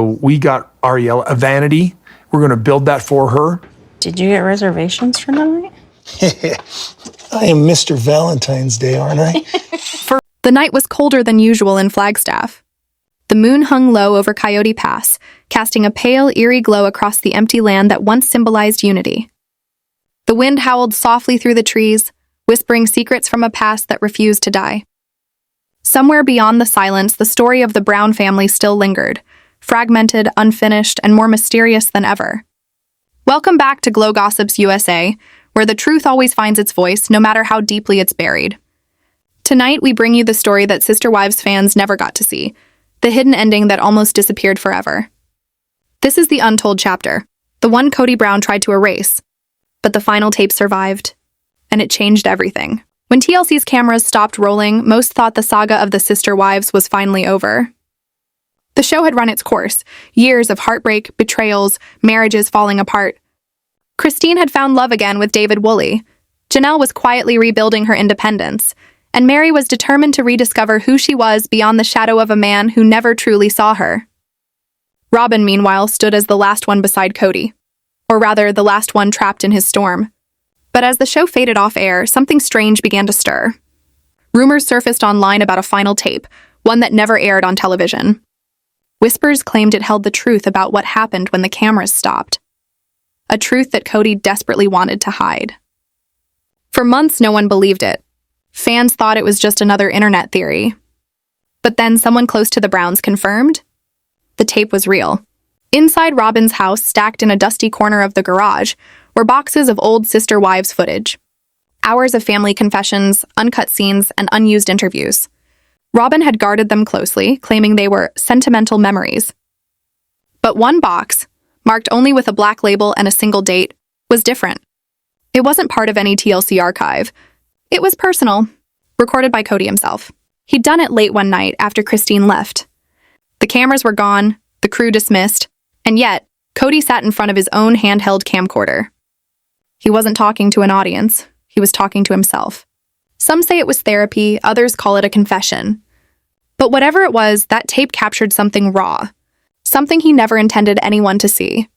We got Ariella a vanity. We're going to build that for her. Did you get reservations for tonight? I am Mr. Valentine's Day, aren't I? The night was colder than usual in Flagstaff. The moon hung low over Coyote Pass, casting a pale, eerie glow across the empty land that once symbolized unity. The wind howled softly through the trees, whispering secrets from a past that refused to die. Somewhere beyond the silence, the story of the Brown family still lingered, fragmented, unfinished, and more mysterious than ever. Welcome back to GlowGossips USA, where the truth always finds its voice, no matter how deeply it's buried. Tonight, we bring you the story that Sister Wives fans never got to see, the hidden ending that almost disappeared forever. This is the untold chapter, the one Kody Brown tried to erase, but the final tape survived, and it changed everything. When TLC's cameras stopped rolling, most thought the saga of the Sister Wives was finally over. The show had run its course, years of heartbreak, betrayals, marriages falling apart. Christine had found love again with David Woolley. Janelle was quietly rebuilding her independence, and Meri was determined to rediscover who she was beyond the shadow of a man who never truly saw her. Robyn, meanwhile, stood as the last one beside Kody, or rather, the last one trapped in his storm. But as the show faded off air, something strange began to stir. Rumors surfaced online about a final tape, one that never aired on television. Whispers claimed it held the truth about what happened when the cameras stopped. A truth that Kody desperately wanted to hide. For months, no one believed it. Fans thought it was just another internet theory. But then someone close to the Browns confirmed the tape was real. Inside Robyn's house, stacked in a dusty corner of the garage, were boxes of old Sister Wives footage. Hours of family confessions, uncut scenes, and unused interviews. Robyn had guarded them closely, claiming they were sentimental memories. But one box, marked only with a black label and a single date, was different. It wasn't part of any TLC archive. It was personal, recorded by Kody himself. He'd done it late one night after Christine left. The cameras were gone, the crew dismissed, and yet, Kody sat in front of his own handheld camcorder. He wasn't talking to an audience, he was talking to himself. Some say it was therapy, others call it a confession. But whatever it was, that tape captured something raw, something he never intended anyone to see.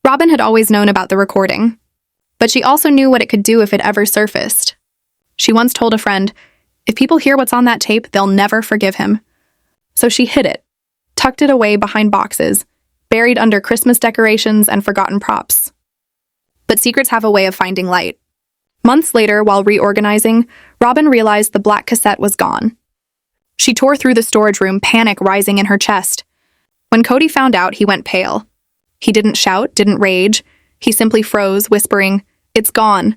Robyn had always known about the recording, but she also knew what it could do if it ever surfaced. She once told a friend, if people hear what's on that tape, they'll never forgive him. So she hid it, tucked it away behind boxes, buried under Christmas decorations and forgotten props. But secrets have a way of finding light. Months later, while reorganizing, Robyn realized the black cassette was gone. She tore through the storage room, panic rising in her chest. When Kody found out, he went pale. He didn't shout, didn't rage. He simply froze, whispering, "It's gone.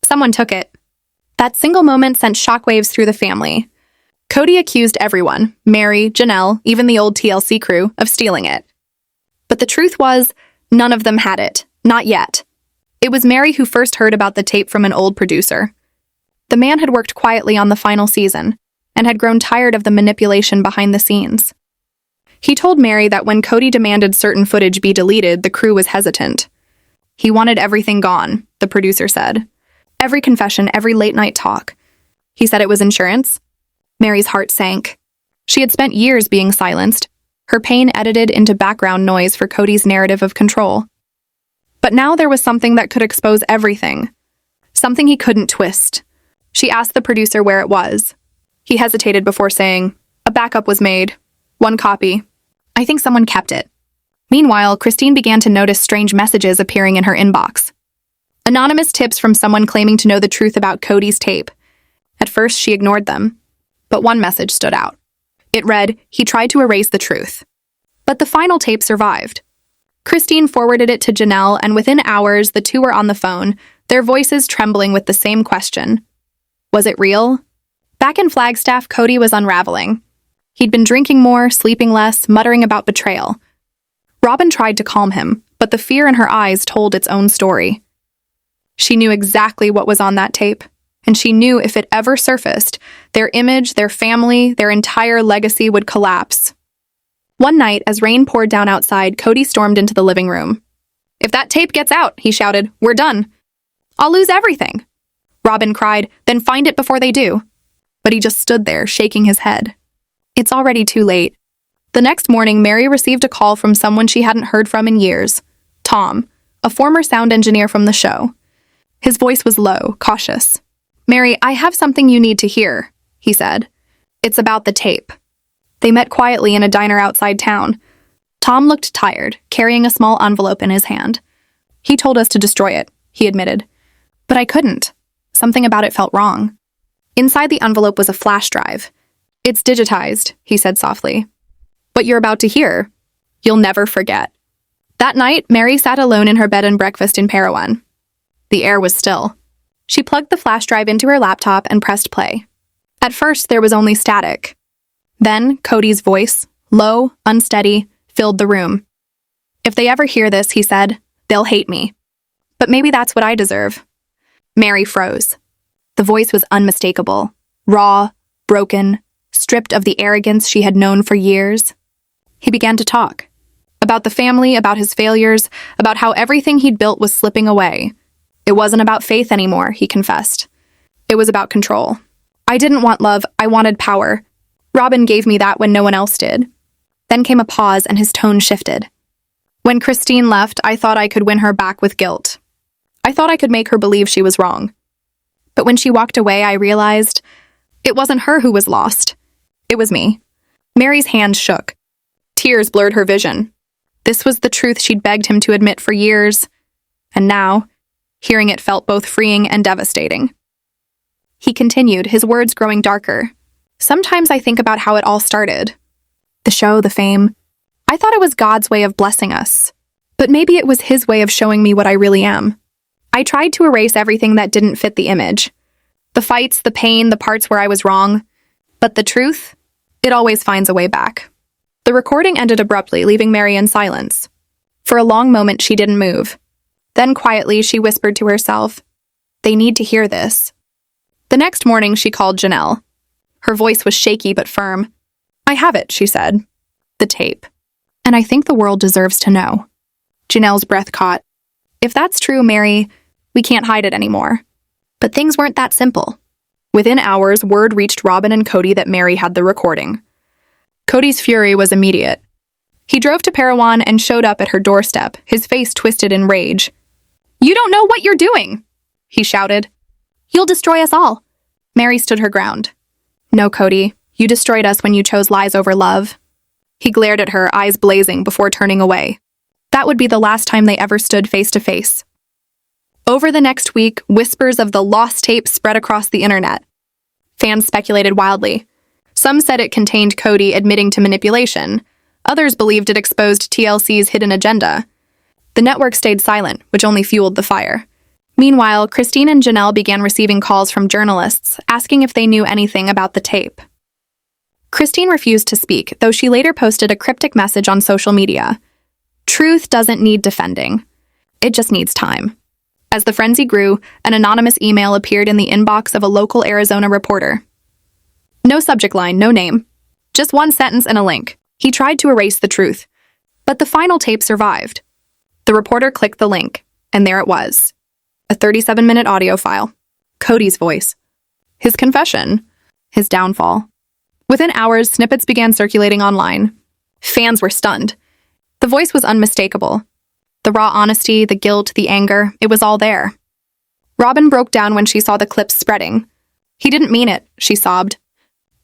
Someone took it." That single moment sent shockwaves through the family. Kody accused everyone, Meri, Janelle, even the old TLC crew, of stealing it. But the truth was, none of them had it. Not yet. It was Meri who first heard about the tape from an old producer. The man had worked quietly on the final season, and had grown tired of the manipulation behind the scenes. He told Meri that when Kody demanded certain footage be deleted, the crew was hesitant. He wanted everything gone, the producer said. Every confession, every late-night talk. He said it was insurance. Meri's heart sank. She had spent years being silenced, her pain edited into background noise for Kody's narrative of control. But now there was something that could expose everything. Something he couldn't twist. She asked the producer where it was. He hesitated before saying, "A backup was made. One copy. I think someone kept it." Meanwhile, Christine began to notice strange messages appearing in her inbox. Anonymous tips from someone claiming to know the truth about Kody's tape. At first, she ignored them, but one message stood out. It read, "He tried to erase the truth." But the final tape survived. Christine forwarded it to Janelle, and within hours, the two were on the phone, their voices trembling with the same question. Was it real? Back in Flagstaff, Kody was unraveling. He'd been drinking more, sleeping less, muttering about betrayal. Robyn tried to calm him, but the fear in her eyes told its own story. She knew exactly what was on that tape, and she knew if it ever surfaced, their image, their family, their entire legacy would collapse. One night, as rain poured down outside, Kody stormed into the living room. "If that tape gets out," he shouted, "we're done. I'll lose everything." Robyn cried, "Then find it before they do." But he just stood there, shaking his head. It's already too late. The next morning, Meri received a call from someone she hadn't heard from in years. Tom, a former sound engineer from the show. His voice was low, cautious. "Meri, I have something you need to hear," he said. "It's about the tape." They met quietly in a diner outside town. Tom looked tired, carrying a small envelope in his hand. "He told us to destroy it," he admitted. "But I couldn't. Something about it felt wrong." Inside the envelope was a flash drive. "It's digitized," he said softly. "What you're about to hear, you'll never forget." That night, Meri sat alone in her bed and breakfast in Parowan. The air was still. She plugged the flash drive into her laptop and pressed play. At first, there was only static. Then, Kody's voice, low, unsteady, filled the room. "If they ever hear this," he said, "they'll hate me. But maybe that's what I deserve." Meri froze. The voice was unmistakable, raw, broken, stripped of the arrogance she had known for years. He began to talk. About the family, about his failures, about how everything he'd built was slipping away. It wasn't about faith anymore, he confessed. It was about control. "I didn't want love, I wanted power. Robyn gave me that when no one else did." Then came a pause and his tone shifted. "When Christine left, I thought I could win her back with guilt. I thought I could make her believe she was wrong. But when she walked away, I realized it wasn't her who was lost. It was me." Meri's hand shook. Tears blurred her vision. This was the truth she'd begged him to admit for years. And now, hearing it felt both freeing and devastating. He continued, his words growing darker. "Sometimes I think about how it all started. The show, the fame. I thought it was God's way of blessing us. But maybe it was his way of showing me what I really am. I tried to erase everything that didn't fit the image. The fights, the pain, the parts where I was wrong. But the truth? It always finds a way back." The recording ended abruptly, leaving Meri in silence. For a long moment, she didn't move. Then quietly, she whispered to herself, "They need to hear this." The next morning, she called Janelle. Her voice was shaky but firm. "I have it," she said. "The tape. And I think the world deserves to know." Janelle's breath caught. "If that's true, Meri, we can't hide it anymore." But things weren't that simple. Within hours, word reached Robyn and Kody that Meri had the recording. Kody's fury was immediate. He drove to Parowan and showed up at her doorstep, his face twisted in rage. "You don't know what you're doing!" he shouted. "You'll destroy us all." Meri stood her ground. "No, Kody, you destroyed us when you chose lies over love." He glared at her, eyes blazing, before turning away. That would be the last time they ever stood face to face. Over the next week, whispers of the lost tape spread across the internet. Fans speculated wildly. Some said it contained Kody admitting to manipulation. Others believed it exposed TLC's hidden agenda. The network stayed silent, which only fueled the fire. Meanwhile, Christine and Janelle began receiving calls from journalists, asking if they knew anything about the tape. Christine refused to speak, though she later posted a cryptic message on social media. "Truth doesn't need defending. It just needs time." As the frenzy grew, an anonymous email appeared in the inbox of a local Arizona reporter. No subject line, no name. Just one sentence and a link. He tried to erase the truth. But the final tape survived. The reporter clicked the link, and there it was. A 37-minute audio file. Kody's voice. His confession. His downfall. Within hours, snippets began circulating online. Fans were stunned. The voice was unmistakable. The raw honesty, the guilt, the anger, it was all there. Robyn broke down when she saw the clips spreading. "He didn't mean it," she sobbed.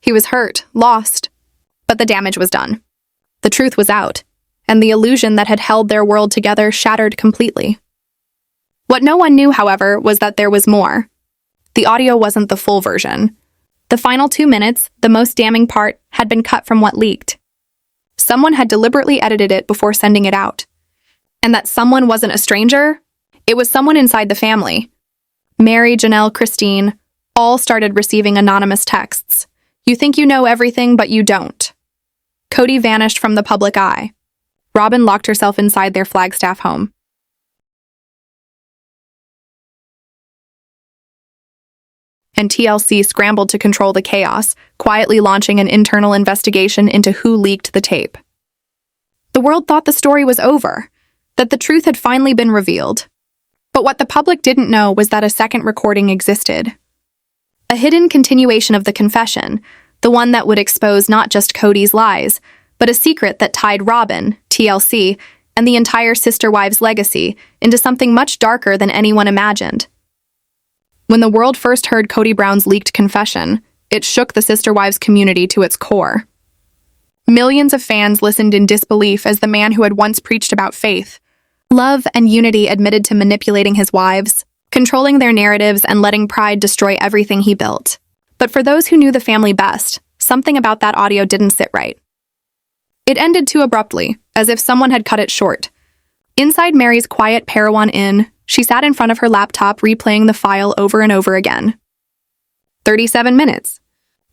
"He was hurt, lost." But the damage was done. The truth was out, and the illusion that had held their world together shattered completely. What no one knew, however, was that there was more. The audio wasn't the full version. The final 2 minutes, the most damning part, had been cut from what leaked. Someone had deliberately edited it before sending it out. And that someone wasn't a stranger, it was someone inside the family. Meri, Janelle, Christine, all started receiving anonymous texts. "You think you know everything, but you don't." Kody vanished from the public eye. Robyn locked herself inside their Flagstaff home. And TLC scrambled to control the chaos, quietly launching an internal investigation into who leaked the tape. The world thought the story was over, that the truth had finally been revealed. But what the public didn't know was that a second recording existed. A hidden continuation of the confession, the one that would expose not just Kody's lies, but a secret that tied Robyn, TLC, and the entire Sister Wives legacy into something much darker than anyone imagined. When the world first heard Kody Brown's leaked confession, it shook the Sister Wives community to its core. Millions of fans listened in disbelief as the man who had once preached about faith, love, and unity admitted to manipulating his wives, controlling their narratives, and letting pride destroy everything he built. But for those who knew the family best, something about that audio didn't sit right. It ended too abruptly, as if someone had cut it short. Inside Meri's quiet Parowan Inn, she sat in front of her laptop replaying the file over and over again. 37 minutes.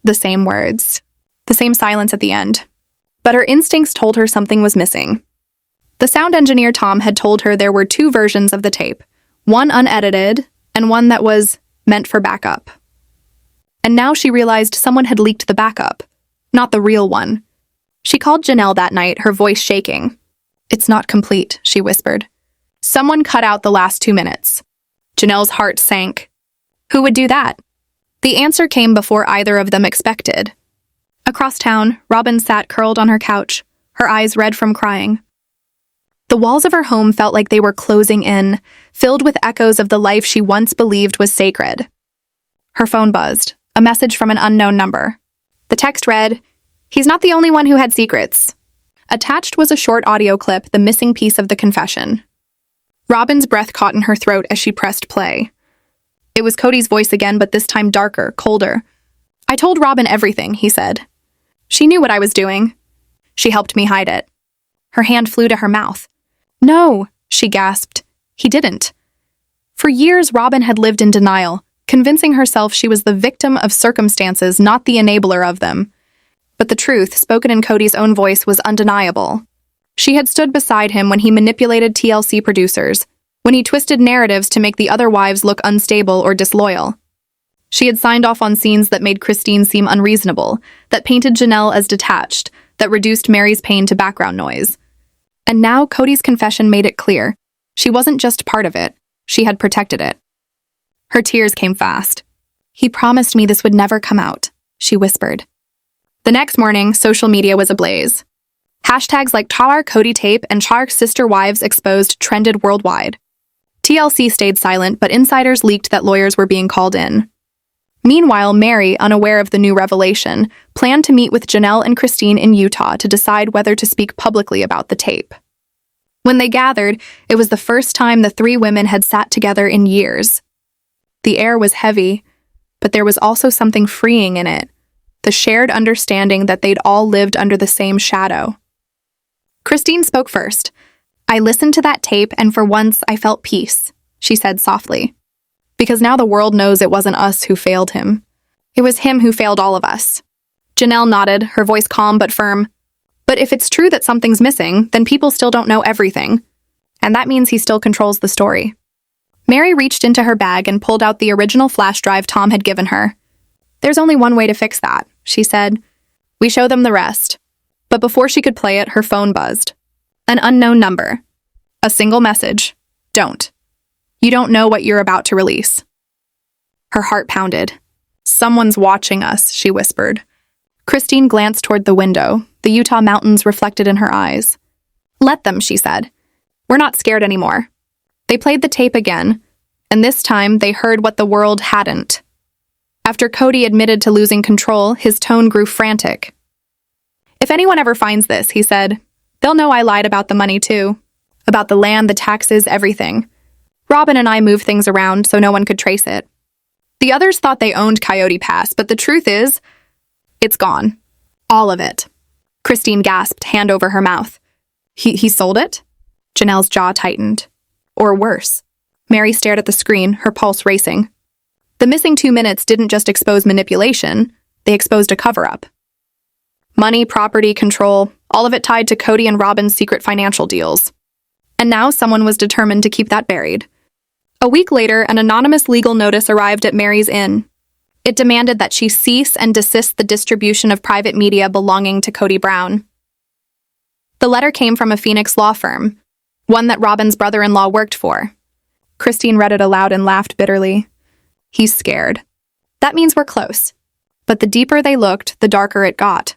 The same words. The same silence at the end. But her instincts told her something was missing. The sound engineer Tom had told her there were two versions of the tape, one unedited and one that was meant for backup. And now she realized someone had leaked the backup, not the real one. She called Janelle that night, her voice shaking. "It's not complete," she whispered. "Someone cut out the last 2 minutes." Janelle's heart sank. Who would do that? The answer came before either of them expected. Across town, Robyn sat curled on her couch, her eyes red from crying. The walls of her home felt like they were closing in, filled with echoes of the life she once believed was sacred. Her phone buzzed, a message from an unknown number. The text read, "He's not the only one who had secrets." Attached was a short audio clip, the missing piece of the confession. Robyn's breath caught in her throat as she pressed play. It was Kody's voice again, but this time darker, colder. "I told Robyn everything," he said. "She knew what I was doing. She helped me hide it." Her hand flew to her mouth. "No," she gasped. "He didn't." For years, Robyn had lived in denial, convincing herself she was the victim of circumstances, not the enabler of them. But the truth, spoken in Kody's own voice, was undeniable. She had stood beside him when he manipulated TLC producers, when he twisted narratives to make the other wives look unstable or disloyal. She had signed off on scenes that made Christine seem unreasonable, that painted Janelle as detached, that reduced Meri's pain to background noise. And now Kody's confession made it clear. She wasn't just part of it, she had protected it. Her tears came fast. "He promised me this would never come out," she whispered. The next morning, social media was ablaze. Hashtags like Tawar Kody Tape and Chark Sister Wives Exposed trended worldwide. TLC stayed silent, but insiders leaked that lawyers were being called in. Meanwhile, Meri, unaware of the new revelation, planned to meet with Janelle and Christine in Utah to decide whether to speak publicly about the tape. When they gathered, it was the first time the three women had sat together in years. The air was heavy, but there was also something freeing in it, the shared understanding that they'd all lived under the same shadow. Christine spoke first. "I listened to that tape, and for once I felt peace," she said softly. "Because now the world knows it wasn't us who failed him. It was him who failed all of us." Janelle nodded, her voice calm but firm. "But if it's true that something's missing, then people still don't know everything. And that means he still controls the story." Meri reached into her bag and pulled out the original flash drive Tom had given her. "There's only one way to fix that," she said. "We show them the rest." But before she could play it, her phone buzzed. An unknown number. A single message. "Don't. You don't know what you're about to release." Her heart pounded. "Someone's watching us," she whispered. Christine glanced toward the window, the Utah mountains reflected in her eyes. "Let them," she said. "We're not scared anymore." They played the tape again, and this time they heard what the world hadn't. After Kody admitted to losing control, his tone grew frantic. "If anyone ever finds this," he said, "they'll know I lied about the money too. About the land, the taxes, everything. Robyn and I moved things around so no one could trace it. The others thought they owned Coyote Pass, but the truth is, it's gone. All of it." Christine gasped, hand over her mouth. He sold it?" Janelle's jaw tightened. Or worse. Meri stared at the screen, her pulse racing. The missing 2 minutes didn't just expose manipulation, they exposed a cover-up. Money, property, control, all of it tied to Kody and Robyn's secret financial deals. And now someone was determined to keep that buried. A week later, an anonymous legal notice arrived at Meri's inn. It demanded that she cease and desist the distribution of private media belonging to Kody Brown. The letter came from a Phoenix law firm, one that Robyn's brother-in-law worked for. Christine read it aloud and laughed bitterly. "He's scared. That means we're close." But the deeper they looked, the darker it got.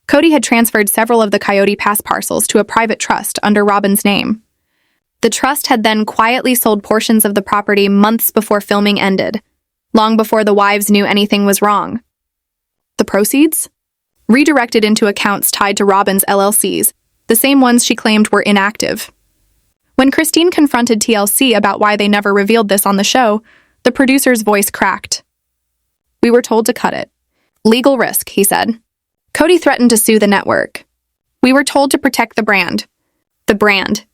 Kody had transferred several of the Coyote Pass parcels to a private trust under Robyn's name. The trust had then quietly sold portions of the property months before filming ended, long before the wives knew anything was wrong. The proceeds? Redirected into accounts tied to Robyn's LLCs, the same ones she claimed were inactive. When Christine confronted TLC about why they never revealed this on the show, the producer's voice cracked. "We were told to cut it. Legal risk," he said. Kody threatened to sue the network. "We were told to protect the brand." The brand.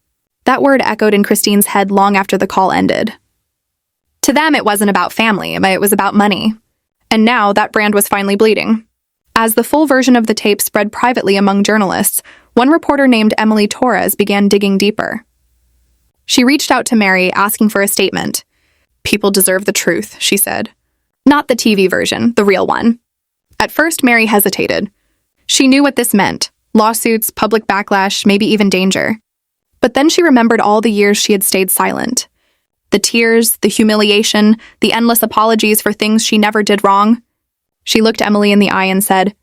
That word echoed in Christine's head long after the call ended. To them, it wasn't about family, it was about money. And now that brand was finally bleeding. As the full version of the tape spread privately among journalists, one reporter named Emily Torres began digging deeper. She reached out to Meri, asking for a statement. "People deserve the truth," she said. Not the TV version, the real one. At first, Meri hesitated. She knew what this meant: lawsuits, public backlash, maybe even danger. But then she remembered all the years she had stayed silent. The tears, the humiliation, the endless apologies for things she never did wrong. She looked Emily in the eye and said,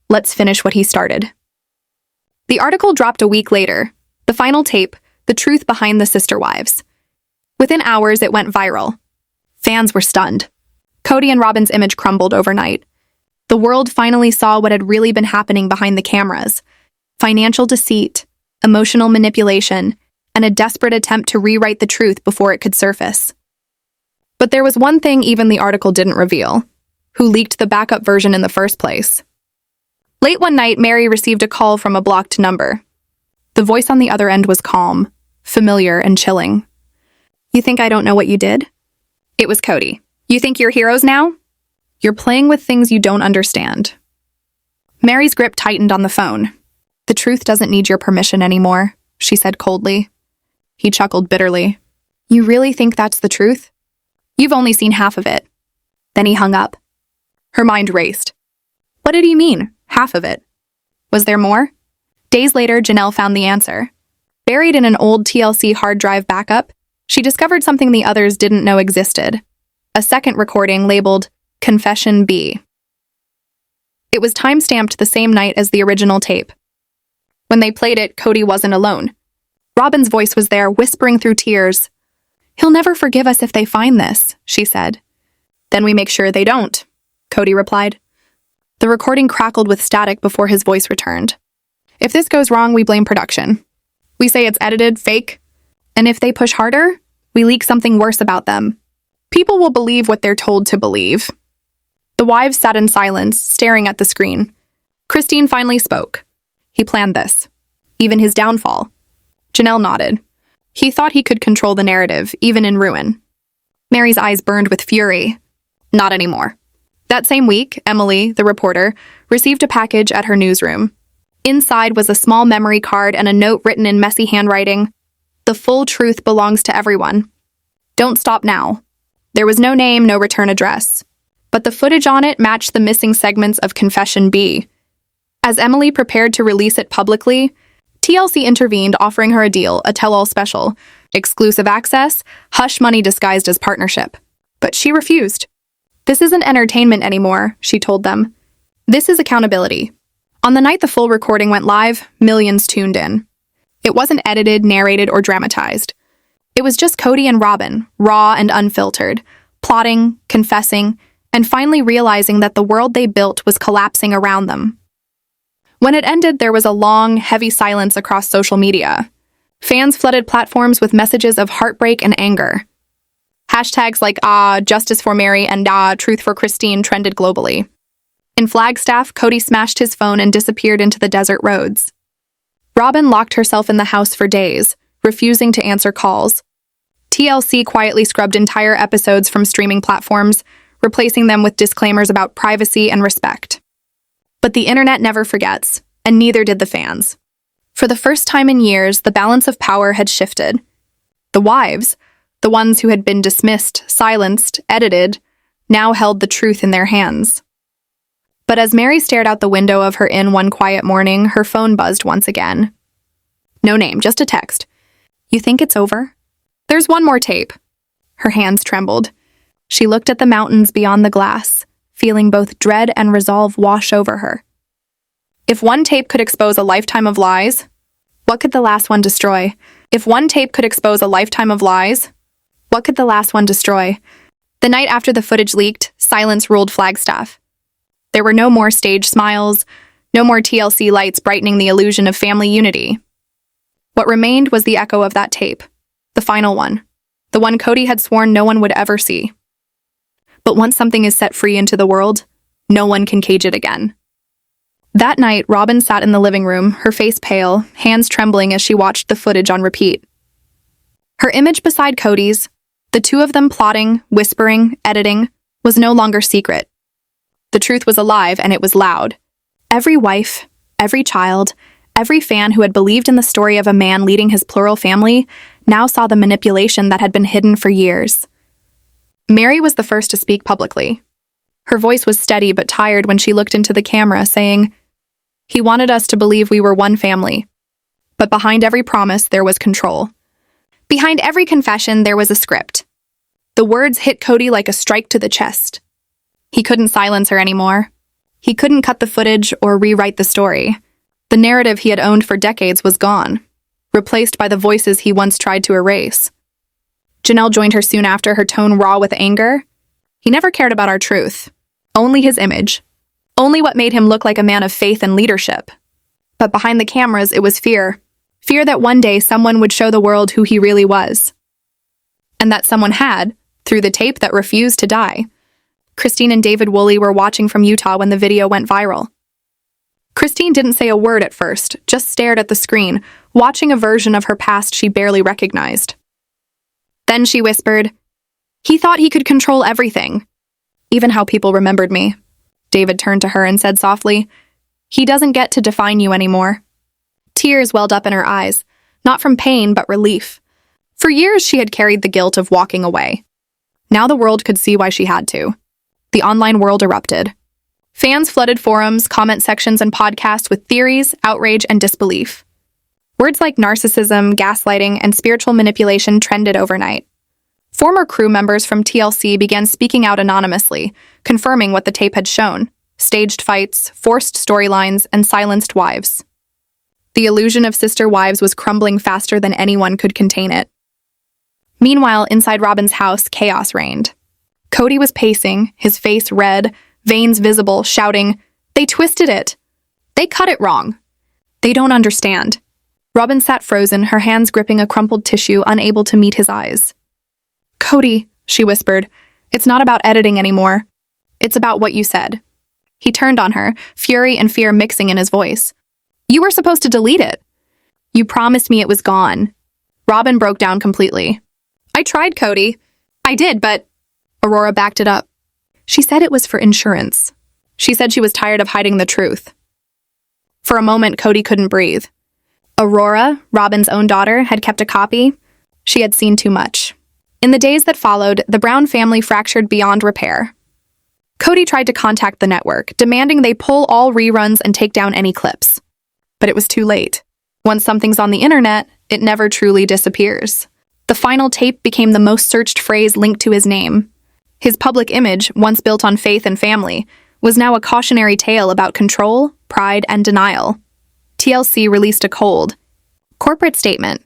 "Let's finish what he started." The article dropped a week later. The final tape, the truth behind the sister wives. Within hours, it went viral. Fans were stunned. Kody and Robyn's image crumbled overnight. The world finally saw what had really been happening behind the cameras: financial deceit, emotional manipulation, and a desperate attempt to rewrite the truth before it could surface. But there was one thing even the article didn't reveal: who leaked the backup version in the first place. Late one night, Meri received a call from a blocked number. The voice on the other end was calm, familiar, and chilling. "You think I don't know what you did?" It was Kody. "You think you're heroes now? You're playing with things you don't understand." Meri's grip tightened on the phone. "The truth doesn't need your permission anymore," she said coldly. He chuckled bitterly. "You really think that's the truth? You've only seen half of it." Then he hung up. Her mind raced. What did he mean, half of it? Was there more? Days later, Janelle found the answer. Buried in an old TLC hard drive backup, she discovered something the others didn't know existed: a second recording labeled Confession B. It was time-stamped the same night as the original tape. When they played it, Kody wasn't alone. Robyn's voice was there, whispering through tears. "He'll never forgive us if they find this," she said. "Then we make sure they don't," Kody replied. The recording crackled with static before his voice returned. "If this goes wrong, we blame production. We say it's edited, fake. And if they push harder, we leak something worse about them. People will believe what they're told to believe." The wives sat in silence, staring at the screen. Christine finally spoke. "He planned this. Even his downfall." Janelle nodded. "He thought he could control the narrative, even in ruin." Meri's eyes burned with fury. "Not anymore." That same week, Emily, the reporter, received a package at her newsroom. Inside was a small memory card and a note written in messy handwriting. "The full truth belongs to everyone. Don't stop now." There was no name, no return address. But the footage on it matched the missing segments of Confession B. As Emily prepared to release it publicly, TLC intervened, offering her a deal, a tell-all special, exclusive access, hush money disguised as partnership. But she refused. "This isn't entertainment anymore," she told them. "This is accountability." On the night the full recording went live, millions tuned in. It wasn't edited, narrated, or dramatized. It was just Kody and Robyn, raw and unfiltered, plotting, confessing, and finally realizing that the world they built was collapsing around them. When it ended, there was a long, heavy silence across social media. Fans flooded platforms with messages of heartbreak and anger. Hashtags like justice for Meri and truth for Christine trended globally. In Flagstaff, Kody smashed his phone and disappeared into the desert roads. Robyn locked herself in the house for days, refusing to answer calls. TLC quietly scrubbed entire episodes from streaming platforms, replacing them with disclaimers about privacy and respect. But the internet never forgets, and neither did the fans. For the first time in years, the balance of power had shifted. The wives, the ones who had been dismissed, silenced, edited, now held the truth in their hands. But as Meri stared out the window of her inn one quiet morning, her phone buzzed once again. No name, just a text. "You think it's over?" "There's one more tape." Her hands trembled. She looked at the mountains beyond the glass, feeling both dread and resolve wash over her. If one tape could expose a lifetime of lies, what could the last one destroy? If one tape could expose a lifetime of lies, what could the last one destroy? The night after the footage leaked, silence ruled Flagstaff. There were no more stage smiles, no more TLC lights brightening the illusion of family unity. What remained was the echo of that tape, the final one, the one Kody had sworn no one would ever see. But once something is set free into the world, no one can cage it again. That night, Robyn sat in the living room, her face pale, hands trembling as she watched the footage on repeat. Her image beside Kody's, the two of them plotting, whispering, editing, was no longer secret. The truth was alive and it was loud. Every wife, every child, every fan who had believed in the story of a man leading his plural family now saw the manipulation that had been hidden for years. Meri was the first to speak publicly. Her voice was steady but tired when she looked into the camera, saying, "He wanted us to believe we were one family. But behind every promise, there was control. Behind every confession, there was a script." The words hit Kody like a strike to the chest. He couldn't silence her anymore. He couldn't cut the footage or rewrite the story. The narrative he had owned for decades was gone, replaced by the voices he once tried to erase. Janelle joined her soon after, her tone raw with anger. He never cared about our truth. Only his image. Only what made him look like a man of faith and leadership. But behind the cameras, it was fear. Fear that one day someone would show the world who he really was. And that someone had, through the tape that refused to die. Christine and David Woolley were watching from Utah when the video went viral. Christine didn't say a word at first, just stared at the screen, watching a version of her past she barely recognized. Then she whispered, "He thought he could control everything. Even how people remembered me." David turned to her and said softly, "He doesn't get to define you anymore." Tears welled up in her eyes, not from pain but relief. For years she had carried the guilt of walking away. Now the world could see why she had to. The online world erupted. Fans flooded forums, comment sections, and podcasts with theories, outrage, and disbelief. Words like narcissism, gaslighting, and spiritual manipulation trended overnight. Former crew members from TLC began speaking out anonymously, confirming what the tape had shown: staged fights, forced storylines, and silenced wives. The illusion of sister wives was crumbling faster than anyone could contain it. Meanwhile, inside Robyn's house, chaos reigned. Kody was pacing, his face red, veins visible, shouting, "They twisted it! They cut it wrong! They don't understand!" Robyn sat frozen, her hands gripping a crumpled tissue, unable to meet his eyes. "Kody," she whispered, "it's not about editing anymore. It's about what you said." He turned on her, fury and fear mixing in his voice. "You were supposed to delete it. You promised me it was gone." Robyn broke down completely. "I tried, Kody. I did, but..." Aurora backed it up. "She said it was for insurance. She said she was tired of hiding the truth." For a moment, Kody couldn't breathe. Aurora, Robyn's own daughter, had kept a copy. She had seen too much. In the days that followed, the Brown family fractured beyond repair. Kody tried to contact the network, demanding they pull all reruns and take down any clips. But it was too late. Once something's on the internet, it never truly disappears. The final tape became the most searched phrase linked to his name. His public image, once built on faith and family, was now a cautionary tale about control, pride, and denial. TLC released a cold, corporate statement.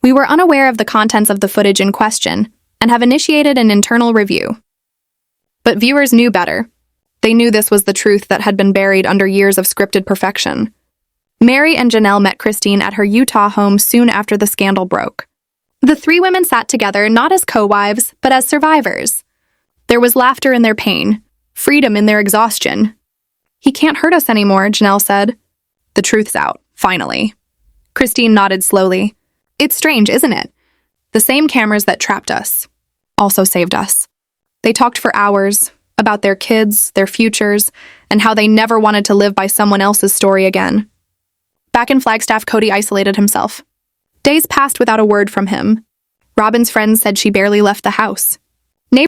"We were unaware of the contents of the footage in question and have initiated an internal review." But viewers knew better. They knew this was the truth that had been buried under years of scripted perfection. Meri and Janelle met Christine at her Utah home soon after the scandal broke. The three women sat together not as co-wives, but as survivors. There was laughter in their pain, freedom in their exhaustion. "He can't hurt us anymore," Janelle said. "The truth's out, finally." Christine nodded slowly. "It's strange, isn't it? The same cameras that trapped us also saved us." They talked for hours about their kids, their futures, and how they never wanted to live by someone else's story again. Back in Flagstaff, Kody isolated himself. Days passed without a word from him. Robyn's friends said she barely left the house.